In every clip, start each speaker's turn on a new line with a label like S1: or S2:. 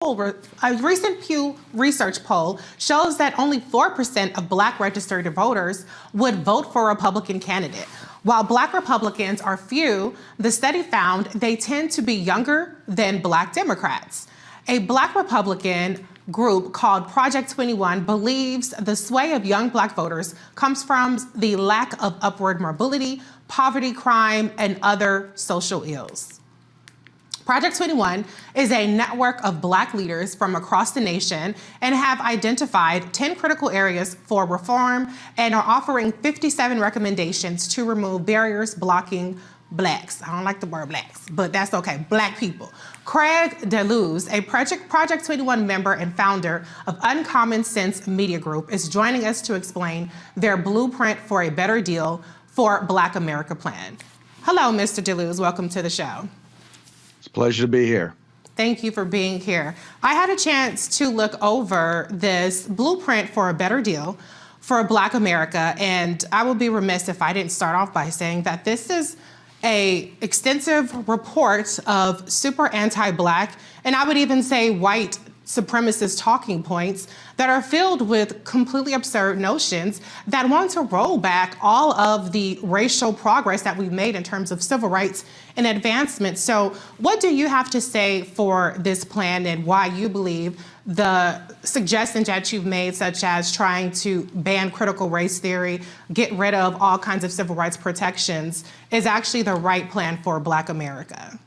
S1: A recent Pew Research poll shows that only 4% of Black registered voters would vote for a Republican candidate. While Black Republicans are few, the study found they tend to be younger than Black Democrats. A Black Republican group called Project 21 believes the sway of young Black voters comes from the lack of upward mobility, poverty, crime, and other social ills. Project 21 is a network of Black leaders from across the nation and have identified 10 critical areas for reform and are offering 57 recommendations to remove barriers blocking Blacks. I don't like the word Blacks, but that's okay, Black people. Craig DeLuz, a Project 21 member and founder of Uncommon Sense Media Group, is joining us to explain their blueprint for a better deal for Black America plan. Hello, Mr. DeLuz, welcome to the show.
S2: It's a pleasure to be here.
S1: Thank you for being here. I had a chance to look over this blueprint for a better deal for Black America, and I would be remiss if I didn't start off by saying that this is an extensive report of super anti-Black, and I would even say white supremacist talking points that are filled with completely absurd notions that want to roll back all of the racial progress that we've made in terms of civil rights and advancement. So what do you have to say for this plan and why you believe the suggestions that you've made, such as trying to ban critical race theory, get rid of all kinds of civil rights protections, is actually the right plan for Black America?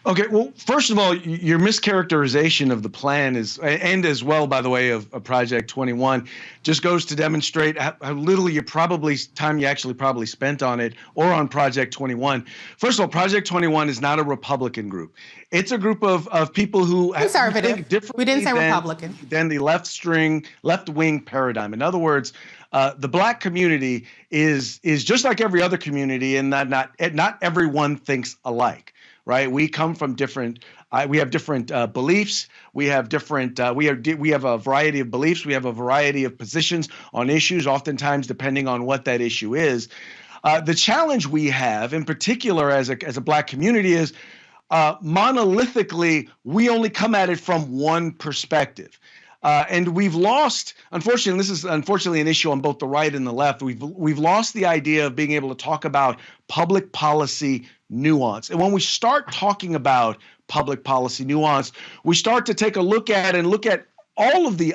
S2: Okay, well, first of all, your mischaracterization of the plan is, and as well, by the way, of Project 21, just goes to demonstrate how little you probably spent on it or on Project 21. First of all, Project 21 is not a Republican group. It's a group of people who
S1: conservative.
S2: Think differently.
S1: We didn't say Republican.
S2: Than the left-wing paradigm. In other words, the Black community is just like every other community, and not everyone thinks alike. Right, we come from different. We have different beliefs. We have different. We have a variety of beliefs. We have a variety of positions on issues. Oftentimes, depending on what that issue is, the challenge we have, in particular, as a Black community, is monolithically we only come at it from one perspective. And we've lost, unfortunately, this is unfortunately an issue on both the right and the left. We've lost the idea of being able to talk about public policy nuance. And when we start talking about public policy nuance, we start to take a look at all of the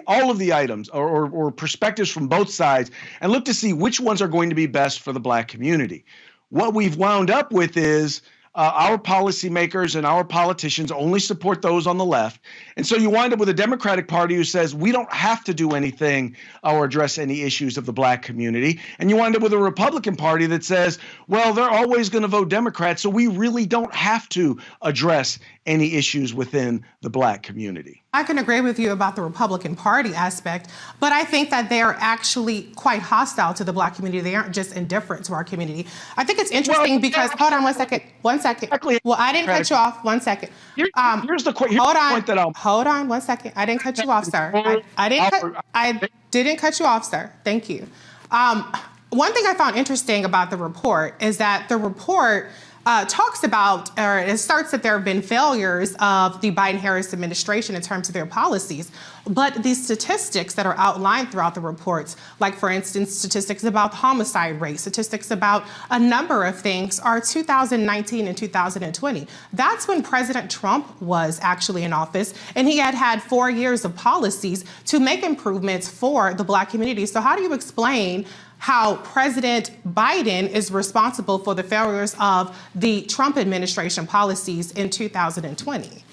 S2: items or perspectives from both sides and look to see which ones are going to be best for the Black community. What we've wound up with is our policymakers and our politicians only support those on the left. And so you wind up with a Democratic Party who says we don't have to do anything or address any issues of the Black community. And you wind up with a Republican Party that says, well, they're always going to vote Democrat, so we really don't have to address any issues within the Black community.
S1: I can agree with you about the Republican Party aspect, but I think that they are actually quite hostile to the Black community. They aren't just indifferent to our community. I think it's interesting because, hold on one second.
S2: Exactly.
S1: Well, I didn't cut you off. One second.
S2: Here's the point that I'll...
S1: Hold on 1 second. I didn't cut you off, sir. I didn't cut you off, sir. Thank you. One thing I found interesting about the report is that the report talks about, or it starts that there have been failures of the Biden-Harris administration in terms of their policies. But the statistics that are outlined throughout the reports, like, for instance, statistics about homicide rate, statistics about a number of things, are 2019 and 2020. That's when President Trump was actually in office, and he had 4 years of policies to make improvements for the Black community. So how do you explain how President Biden is responsible for the failures of the Trump administration policies in 2020?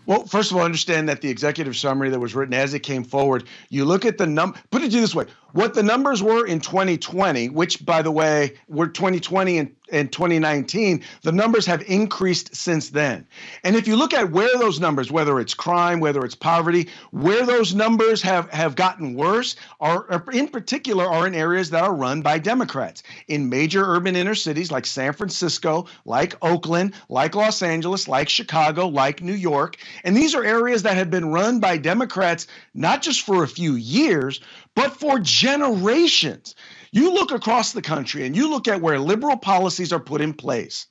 S2: Well, first of all, understand that the executive summary that was written as it came forward, you look at the put it this way, what the numbers were in 2020, which, by the way, were 2020 and 2019, the numbers have increased since then. And if you look at where those numbers, whether it's crime, whether it's poverty, where those numbers have gotten worse are in particular are in areas that are run by Democrats in major urban inner cities like San Francisco, like Oakland, like Los Angeles, like Chicago, like New York. And these are areas that have been run by Democrats, not just for a few years, but for generations. You look across the country and you look at where liberal policies are put in place,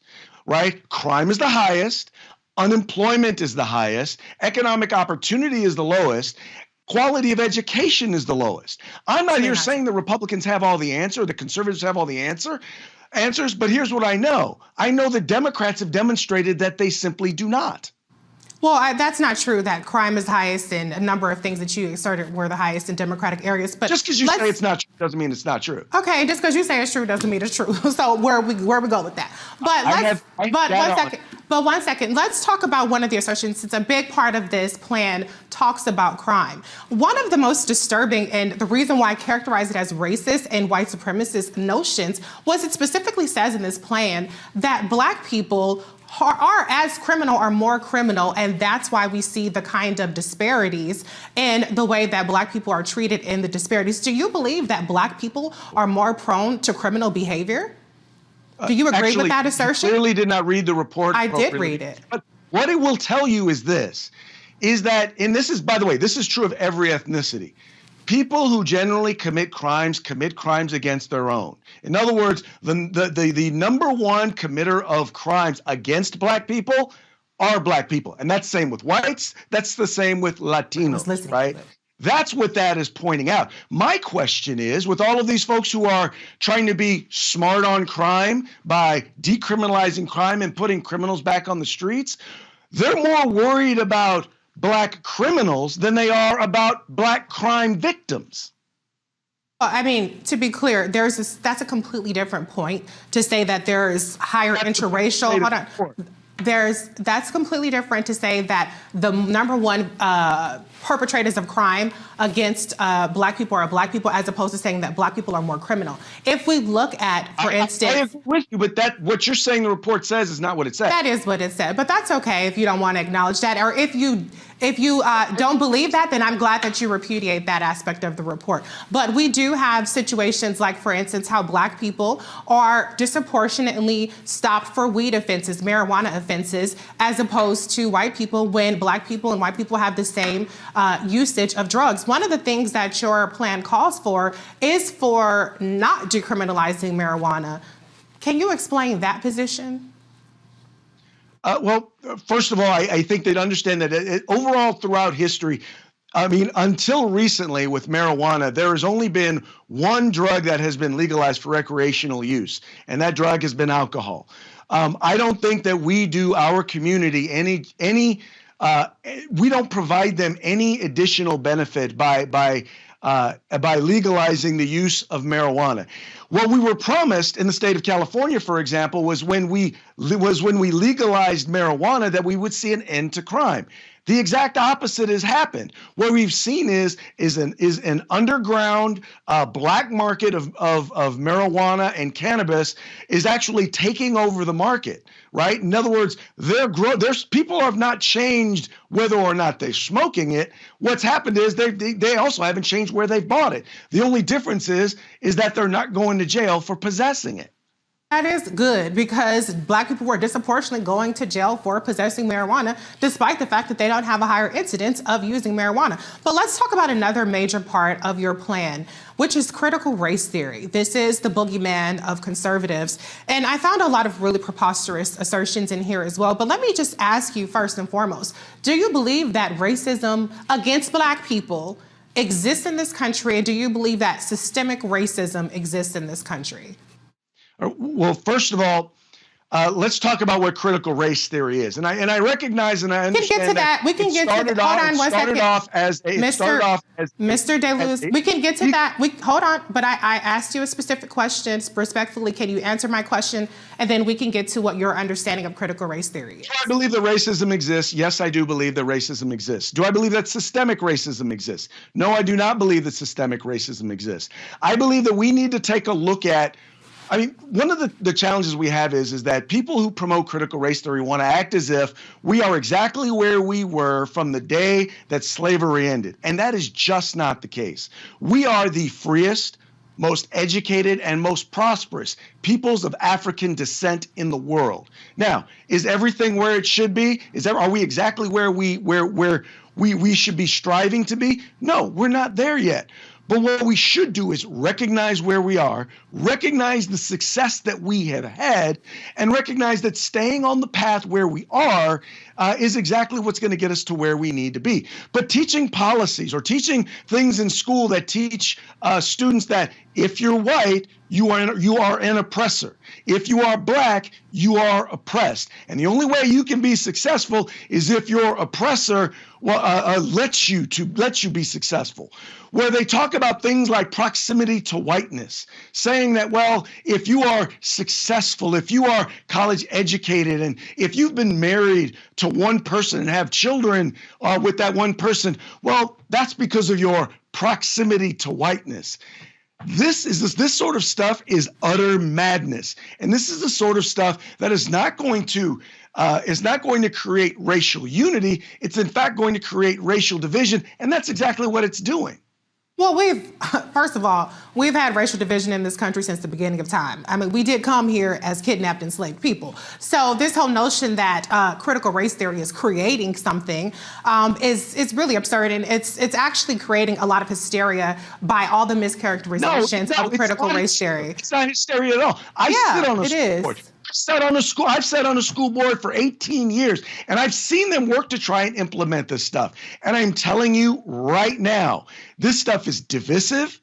S2: right? Crime is the highest. Unemployment is the highest. Economic opportunity is the lowest. Quality of education is the lowest. I'm not here saying the Republicans have all the answer, the conservatives have all the answers, but here's what I know. I know the Democrats have demonstrated that they simply do not.
S1: Well, that's not true that crime is highest and a number of things that you asserted were the highest in Democratic areas. But
S2: just because you say it's not true doesn't mean it's not true.
S1: Okay, just because you say it's true doesn't mean it's true. So where we go with that? But one second. Let's talk about one of the assertions. Since a big part of this plan talks about crime. One of the most disturbing and the reason why I characterize it as racist and white supremacist notions was it specifically says in this plan that Black people are as criminal or more criminal, and that's why we see the kind of disparities in the way that Black people are treated in the disparities. Do you believe that Black people are more prone to criminal behavior? Do you agree with that assertion?
S2: You clearly did not read the report.
S1: I did read it.
S2: But what it will tell you is this, is that, and this is, by the way, this is true of every ethnicity. People who generally commit crimes against their own. In other words, the number one committer of crimes against Black people are Black people. And that's the same with whites. That's the same with Latinos, right? That's what that is pointing out. My question is, with all of these folks who are trying to be smart on crime by decriminalizing crime and putting criminals back on the streets, they're more worried about Black criminals than they are about Black crime victims.
S1: I mean, to be clear, that's a completely different point to say that there is higher interracial. Hold on. That's completely different to say that the number one perpetrators of crime against Black people are Black people, as opposed to saying that Black people are more criminal. If we look at, for instance,
S2: I agree with you, but what you're saying the report says is not what it says.
S1: That is what it said, but that's okay if you don't want to acknowledge that, or if you don't believe that, then I'm glad that you repudiate that aspect of the report. But we do have situations like, for instance, how Black people are disproportionately stopped for weed offenses, marijuana offenses, as opposed to white people when Black people and white people have the same usage of drugs. One of the things that your plan calls for is for not decriminalizing marijuana. Can you explain that position?
S2: Well, first of all, I think they'd understand that overall throughout history, I mean, until recently with marijuana, there has only been one drug that has been legalized for recreational use, and that drug has been alcohol. I don't think that we do our community we don't provide them any additional benefit by legalizing the use of marijuana. What we were promised in the state of California, for example, was when we legalized marijuana that we would see an end to crime. The exact opposite has happened. What we've seen is an underground black market of marijuana and cannabis is actually taking over the market, right? In other words, people have not changed whether or not they're smoking it. What's happened is they also haven't changed where they've bought it. The only difference is that they're not going to jail for possessing it.
S1: That is good, because Black people were disproportionately going to jail for possessing marijuana, despite the fact that they don't have a higher incidence of using marijuana. But let's talk about another major part of your plan, which is critical race theory. This is the boogeyman of conservatives. And I found a lot of really preposterous assertions in here as well. But let me just ask you first and foremost, do you believe that racism against Black people exists in this country? And do you believe that systemic racism exists in this country?
S2: Well, first of all, let's talk about what critical race theory is. And I recognize and I understand that.
S1: We can get to that. Hold on one second. Mr. DeLuz, we can get to that. Hold on. But I asked you a specific question. Respectfully, can you answer my question? And then we can get to what your understanding of critical race theory is.
S2: Do I believe that racism exists? Yes, I do believe that racism exists. Do I believe that systemic racism exists? No, I do not believe that systemic racism exists. I believe that we need to take a look at one of the challenges we have is that people who promote critical race theory want to act as if we are exactly where we were from the day that slavery ended. And that is just not the case. We are the freest, most educated, and most prosperous peoples of African descent in the world. Now, is everything where it should be? Are we exactly where we should be striving to be? No, we're not there yet. But what we should do is recognize where we are, recognize the success that we have had, and recognize that staying on the path where we are is exactly what's going to get us to where we need to be. But teaching policies or teaching things in school that teach students that if you're white, you are an oppressor. If you are black, you are oppressed. And the only way you can be successful is if your oppressor lets you be successful. Where they talk about things like proximity to whiteness, saying that, well, if you are successful, if you are college educated, and if you've been married to one person and have children with that one person, well, that's because of your proximity to whiteness. This sort of stuff is utter madness, and this is the sort of stuff that is not going to create racial unity. It's in fact going to create racial division, and that's exactly what it's doing.
S1: Well, first of all, we've had racial division in this country since the beginning of time. I mean, we did come here as kidnapped, enslaved people. So this whole notion that critical race theory is creating something is really absurd, and it's actually creating a lot of hysteria by all the mischaracterizations of critical race theory.
S2: It's not hysteria at all. I sit on a school board. I've sat on a school board for 18 years, and I've seen them work to try and implement this stuff. And I'm telling you right now, this stuff is divisive.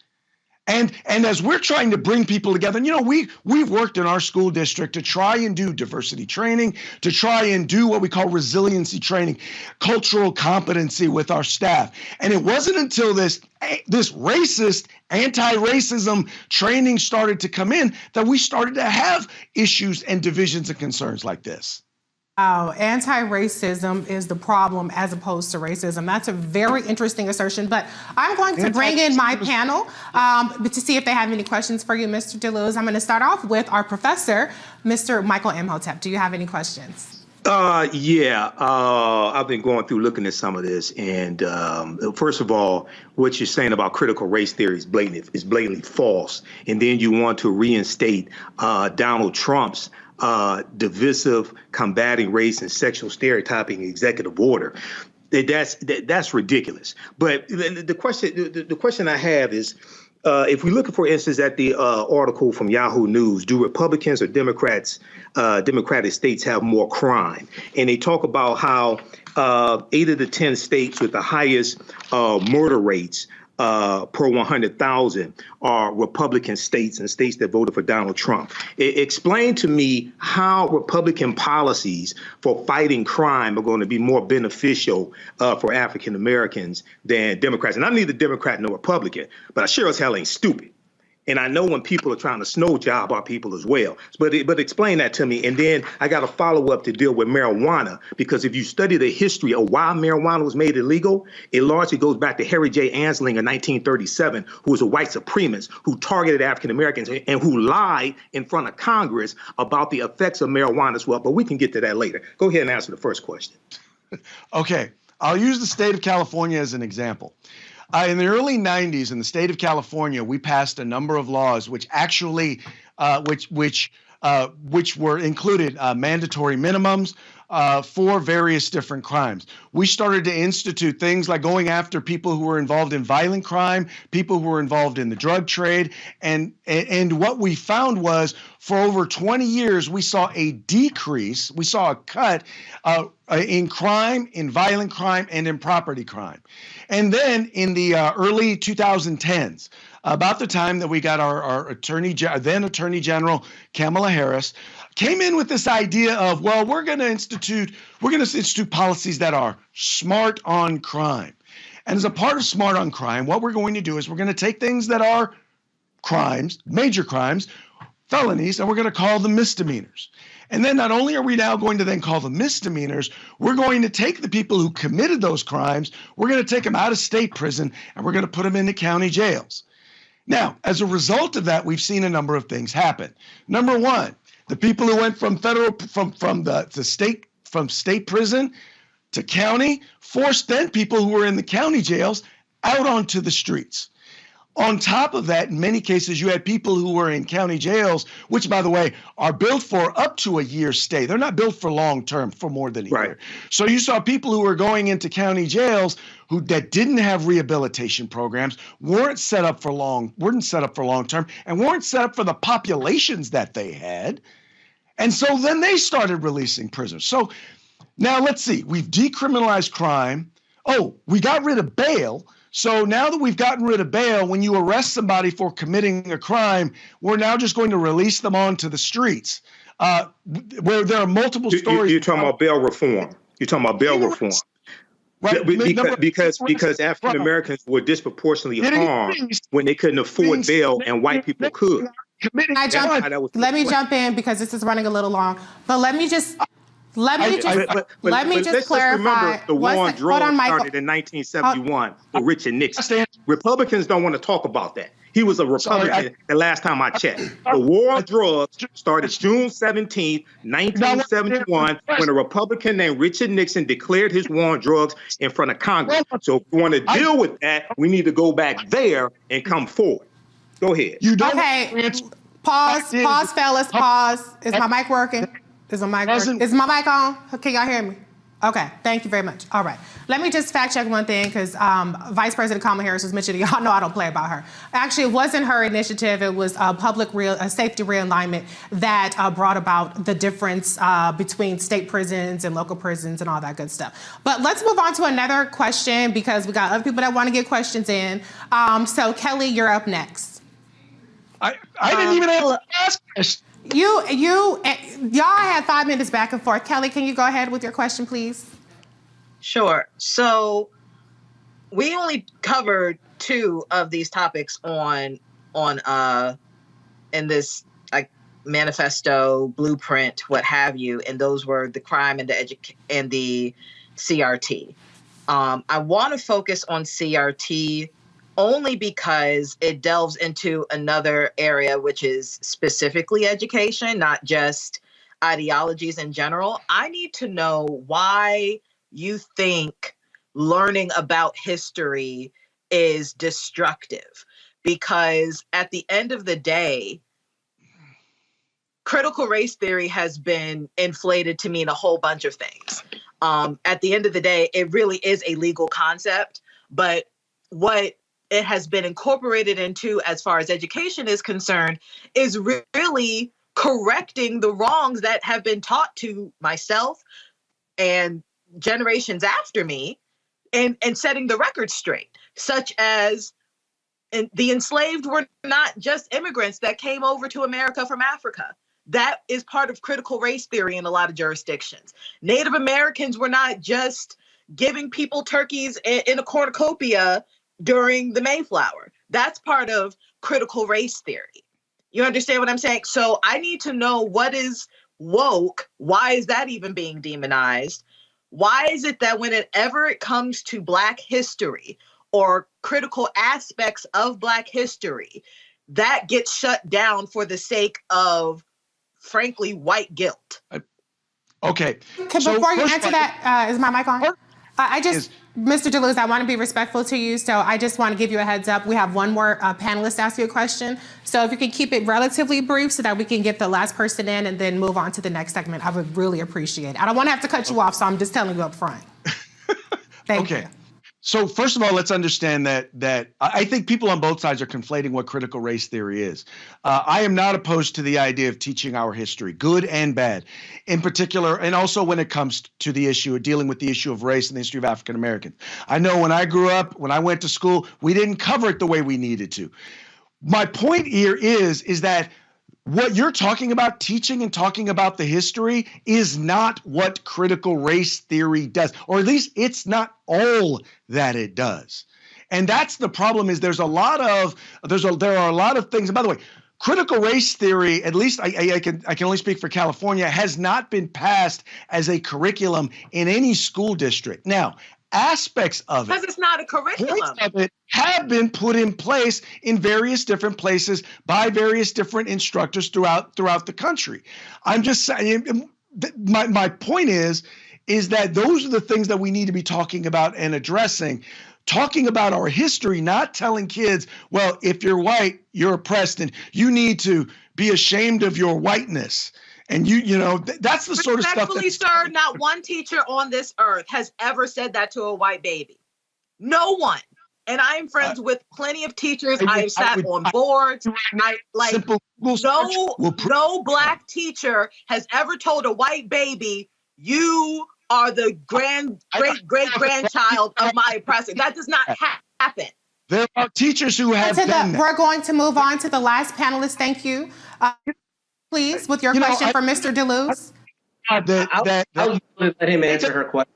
S2: And as we're trying to bring people together, and we've worked in our school district to try and do diversity training, to try and do what we call resiliency training, cultural competency with our staff. And it wasn't until this racist, anti-racism training started to come in that we started to have issues and divisions and concerns like this.
S1: Oh, anti-racism is the problem as opposed to racism. That's a very interesting assertion, but I'm going to bring in my panel to see if they have any questions for you, Mr. DeLuz. I'm going to start off with our professor, Mr. Michael Imhotep. Do you have any questions?
S3: I've been going through looking at some of this, and first of all, what you're saying about critical race theory is blatantly false, and then you want to reinstate Donald Trump's divisive, combating race and sexual stereotyping executive order. That's ridiculous. But the question I have is, if we look, for instance, at the article from Yahoo News, do Republicans or Democratic states have more crime? And they talk about how 8 of the 10 states with the highest murder rates per 100,000 are Republican states and states that voted for Donald Trump. Explain to me how Republican policies for fighting crime are going to be more beneficial for African Americans than Democrats. And I'm neither Democrat nor Republican, but I sure as hell ain't stupid. And I know when people are trying to snow job our people as well. But explain that to me. And then I got a follow up to deal with marijuana, because if you study the history of why marijuana was made illegal, it largely goes back to Harry J. Anslinger in 1937, who was a white supremacist who targeted African Americans and who lied in front of Congress about the effects of marijuana as well. But we can get to that later. Go ahead and answer the first question.
S2: Okay, I'll use the state of California as an example. In the early 90s, in the state of California, we passed a number of laws which actually, which were included mandatory minimums for various different crimes. We started to institute things like going after people who were involved in violent crime, people who were involved in the drug trade, and what we found was for over 20 years we saw a decrease, we saw a cut in crime, in violent crime, and in property crime. And then in the early 2010s, about the time that we got our then Attorney General Kamala Harris, came in with this idea of, well, we're going to institute policies that are smart on crime. And as a part of smart on crime, what we're going to do is we're going to take things that are crimes, major crimes, felonies, and we're going to call them misdemeanors. And then not only are we now going to then call them misdemeanors, we're going to take the people who committed those crimes, we're going to take them out of state prison, and we're going to put them into county jails. Now, as a result of that, we've seen a number of things happen. Number one, the people who went from state prison to county forced then people who were in the county jails out onto the streets. On top of that, in many cases, you had people who were in county jails, which, by the way, are built for up to a year's stay. They're not built for long term, for more than a year. So you saw people who were going into county jails that didn't have rehabilitation programs, weren't set up for long term, and weren't set up for the populations that they had. And so then they started releasing prisoners. So now let's see. We've decriminalized crime. Oh, we got rid of bail. So now that we've gotten rid of bail, when you arrest somebody for committing a crime, we're now just going to release them onto the streets, where there are multiple stories.
S3: You're talking about bail reform. You're talking about bail reform.
S2: Right.
S3: Because African Americans were disproportionately harmed when they couldn't afford bail and white people could.
S1: Let me jump in because this is running a little long. But let me just clarify.
S3: Remember, the war on drugs started in 1971 with Richard Nixon. Republicans don't want to talk about that. He was a Republican the last time I checked. The war on drugs started June 17th, 1971, when a Republican named Richard Nixon declared his war on drugs in front of Congress. So if we want to deal with that, we need to go back there and come forward. Go ahead.
S1: Pause, fellas, pause. Is my mic working? Is my mic on? Can y'all hear me? Okay, thank you very much. All right. Let me just fact check one thing because Vice President Kamala Harris was mentioning, y'all know I don't play about her. Actually, it wasn't her initiative. It was safety realignment that brought about the difference between state prisons and local prisons and all that good stuff. But let's move on to another question because we got other people that want to get questions in. So Kelly, you're up next.
S2: I didn't even have to ask this.
S1: Y'all had 5 minutes back and forth. Kelly, can you go ahead with your question, please?
S4: Sure. So we only covered 2 of these topics in this like manifesto, blueprint, what have you, and those were the crime and the CRT. I want to focus on CRT only because it delves into another area, which is specifically education, not just ideologies in general. I need to know why you think learning about history is destructive. Because at the end of the day, critical race theory has been inflated to mean a whole bunch of things. At the end of the day, it really is a legal concept, but what it has been incorporated into as far as education is concerned is really correcting the wrongs that have been taught to myself and generations after me and setting the record straight, such as the enslaved were not just immigrants that came over to America from Africa. That is part of critical race theory in a lot of jurisdictions. Native Americans were not just giving people turkeys in a cornucopia during the Mayflower. That's part of critical race theory. You understand what I'm saying? So I need to know what is woke. Why is that even being demonized? Why is it that whenever it comes to Black history or critical aspects of Black history, that gets shut down for the sake of, frankly, white guilt?
S2: Okay.
S1: Before you answer that, is my mic on? Mr. DeLuz, I want to be respectful to you, so I just want to give you a heads up. We have one more panelist ask you a question. So if you can keep it relatively brief so that we can get the last person in and then move on to the next segment, I would really appreciate it. I don't want to have to cut you off, so I'm just telling you up front. Thank you.
S2: So first of all, let's understand that I think people on both sides are conflating what critical race theory is. I am not opposed to the idea of teaching our history, good and bad, in particular, and also when it comes to the issue of dealing with the issue of race and the history of African Americans. I know when I grew up, when I went to school, we didn't cover it the way we needed to. My point here is that what you're talking about, teaching and talking about the history, is not what critical race theory does, or at least it's not all that it does. And that's the problem. Is there are a lot of things. And by the way, critical race theory, at least I can only speak for California, has not been passed as a curriculum in any school district. Now, aspects of it,
S4: because it's not a curriculum,
S2: points of it have been put in place in various different places by various different instructors throughout the country. I'm just saying, my point is that those are the things that we need to be talking about and addressing. talking about our history, not telling kids, well, if you're white, you're oppressed and you need to be ashamed of your whiteness. And that's the sort of stuff.
S4: Respectfully, sir, not one teacher on this earth has ever said that to a white baby. No one. And I am friends with plenty of teachers. I have sat on boards. No black teacher has ever told a white baby, you are the great-grandchild of my oppressor. That does not happen.
S2: There are teachers who have done that.
S1: We're going to move on to the last panelist. Thank you. Please, with your question for Mr. DeLuz.
S5: I'll let him answer her question.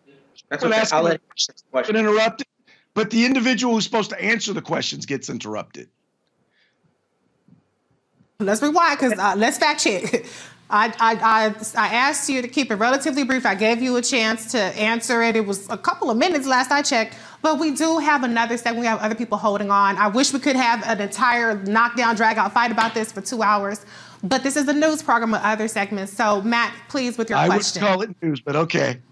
S5: That's okay. I'll let him answer the question.
S2: Interrupted. But the individual who's supposed to answer the questions gets interrupted.
S1: Let's rewind, because let's fact check. I asked you to keep it relatively brief. I gave you a chance to answer it. It was a couple of minutes last I checked. But we do have another segment. We have other people holding on. I wish we could have an entire knockdown, drag-out fight about this for 2 hours. But this is a news program with other segments. So, Matt, please, with your question.
S2: I would call it news, but okay.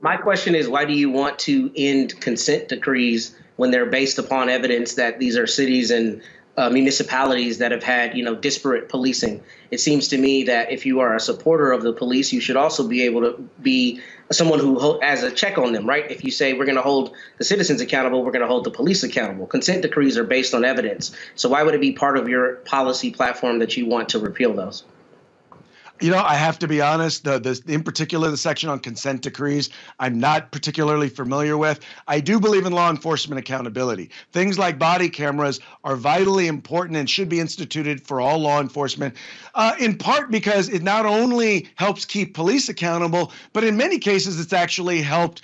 S5: My question is, why do you want to end consent decrees when they're based upon evidence that these are cities and municipalities that have had, disparate policing? It seems to me that if you are a supporter of the police, you should also be able to be someone who has a check on them, right? If you say we're going to hold the citizens accountable, we're going to hold the police accountable. Consent decrees are based on evidence. So why would it be part of your policy platform that you want to repeal those?
S2: I have to be honest, in particular, the section on consent decrees, I'm not particularly familiar with. I do believe in law enforcement accountability. Things like body cameras are vitally important and should be instituted for all law enforcement, in part because it not only helps keep police accountable, but in many cases, it's actually helped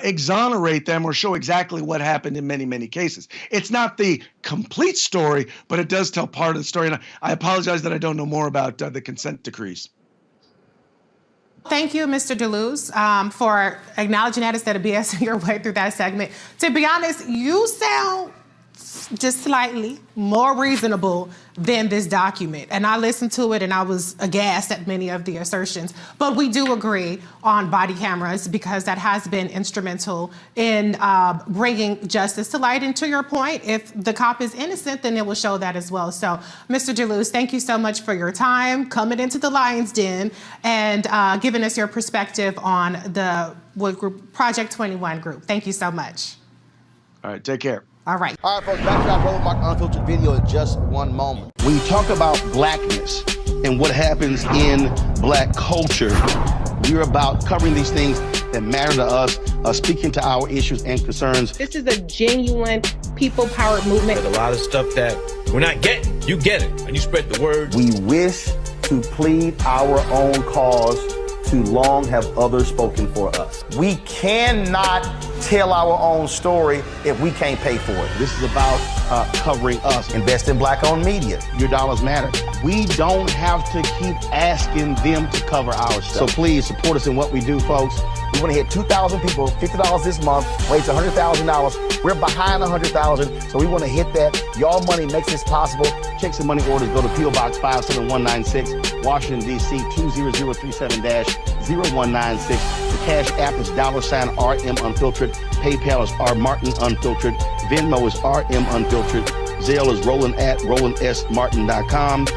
S2: exonerate them or show exactly what happened in many, many cases. It's not the complete story, but it does tell part of the story. And I apologize that I don't know more about the consent decrees.
S1: Thank you, Mr. DeLuz, for acknowledging that instead of BSing your way through that segment. To be honest, you sound just slightly more reasonable than this document. And I listened to it and I was aghast at many of the assertions. But we do agree on body cameras because that has been instrumental in bringing justice to light. And to your point, if the cop is innocent, then it will show that as well. So, Mr. DeLuz, thank you so much for your time, coming into the Lion's Den and giving us your perspective on the Project 21 group. Thank you so much.
S2: All right, take care.
S1: All right.
S6: All right, folks, back to our Roland Mark Unfiltered video in just one moment.
S7: When you talk about blackness and what happens in black culture, we're about covering these things that matter to us, speaking to our issues and concerns.
S8: This is a genuine people-powered movement.
S9: There's a lot of stuff that we're not getting. You get it, and you spread the word.
S7: We wish to plead our own cause. Too long have others spoken for us. We cannot tell our own story if we can't pay for it. This is about covering us. Invest in black-owned media. Your dollars matter. We don't have to keep asking them to cover our stuff. So please support us in what we do, folks. We want to hit 2,000 people, $50 this month, raise $100,000. We're behind 100,000, so we want to hit that. Y'all money makes this possible. Checks and money orders go to P.O. Box 57196, Washington, D.C. 20037-0196. The Cash App is $RM Unfiltered. PayPal is R Martin Unfiltered. Venmo is RM Unfiltered. Zelle is Roland at RolandSMartin.com.